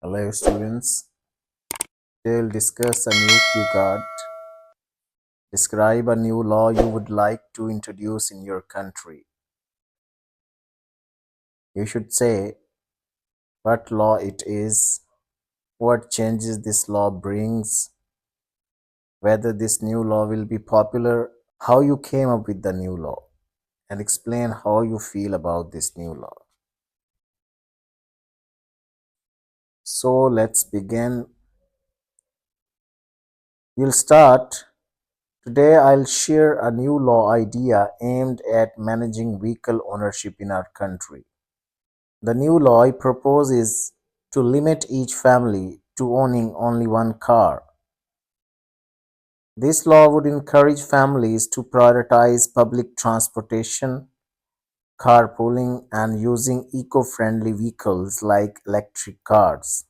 Hello students, today we'll discuss a new cue card. Describe a new law you would like to introduce in your country. You should say what law it is, what changes this law brings, whether this new law will be popular, how you came up with the new law, and explain how you feel about this new law. So let's begin. We'll start. Today I'll share a new law idea aimed at managing vehicle ownership in our country. The new law I propose is to limit each family to owning only one car. This law would encourage families to prioritize public transportation, carpooling, and using eco-friendly vehicles like electric cars.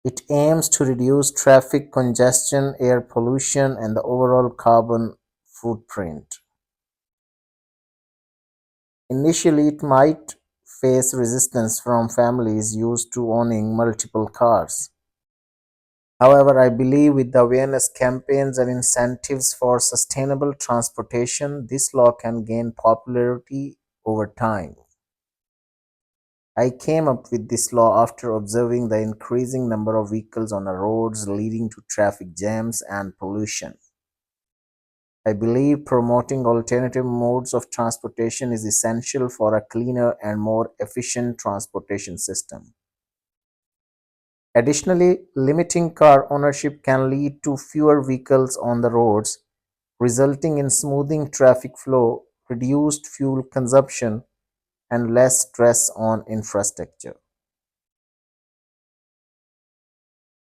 It aims to reduce traffic congestion, air pollution, and the overall carbon footprint. Initially, it might face resistance from families used to owning multiple cars. However, I believe with the awareness campaigns and incentives for sustainable transportation, this law can gain popularity over time. I came up with this law after observing the increasing number of vehicles on our roads, leading to traffic jams and pollution. I believe promoting alternative modes of transportation is essential for a cleaner and more efficient transportation system. Additionally, limiting car ownership can lead to fewer vehicles on the roads, resulting in smoothing traffic flow, reduced fuel consumption, and less stress on infrastructure.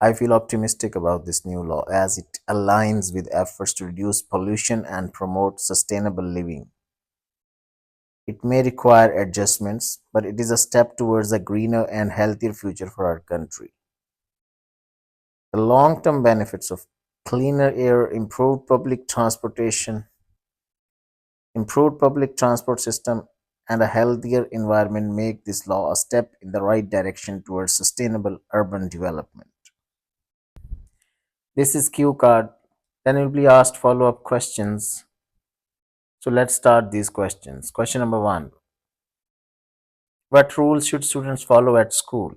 I feel optimistic about this new law as it aligns with efforts to reduce pollution and promote sustainable living. It may require adjustments, but it is a step towards a greener and healthier future for our country. The long-term benefits of cleaner air, improved public transport system, and a healthier environment make this law a step in the right direction towards sustainable urban development. This is cue card. Then you'll be asked follow-up questions. So let's start these questions. Question number 1. What rules should students follow at school?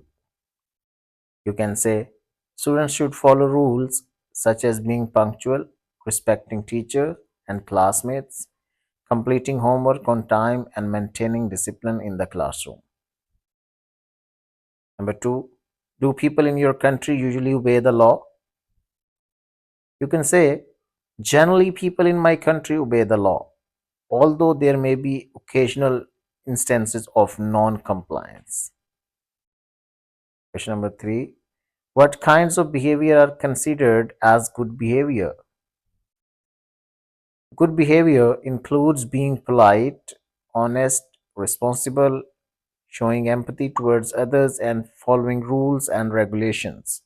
You can say students should follow rules such as being punctual, respecting teachers and classmates, completing homework on time, and maintaining discipline in the classroom. Number 2, do people in your country usually obey the law? You can say, generally people in my country obey the law, although there may be occasional instances of non-compliance. Question number 3, what kinds of behavior are considered as good behavior? Good behavior includes being polite, honest, responsible, showing empathy towards others, and following rules and regulations.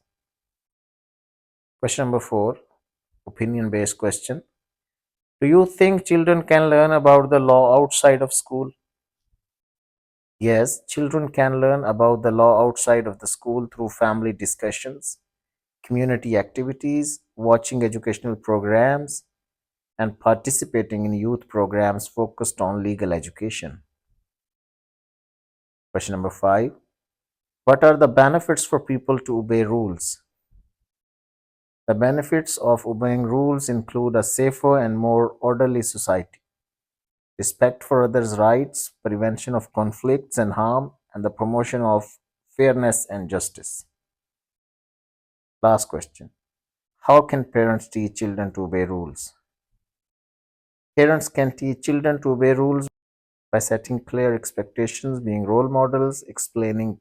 Question number 4, opinion-based question. Do you think children can learn about the law outside of school? Yes, children can learn about the law outside of the school through family discussions, community activities, watching educational programs, and participating in youth programs focused on legal education. Question number 5. What are the benefits for people to obey rules? The benefits of obeying rules include a safer and more orderly society, respect for others' rights, prevention of conflicts and harm, and the promotion of fairness and justice. Last question. How can parents teach children to obey rules? Parents can teach children to obey rules by setting clear expectations, being role models, explaining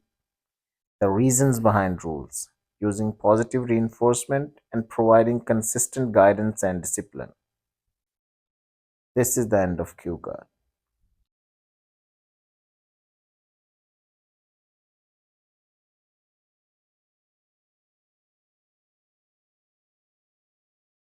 the reasons behind rules, using positive reinforcement, and providing consistent guidance and discipline. This is the end of cue card.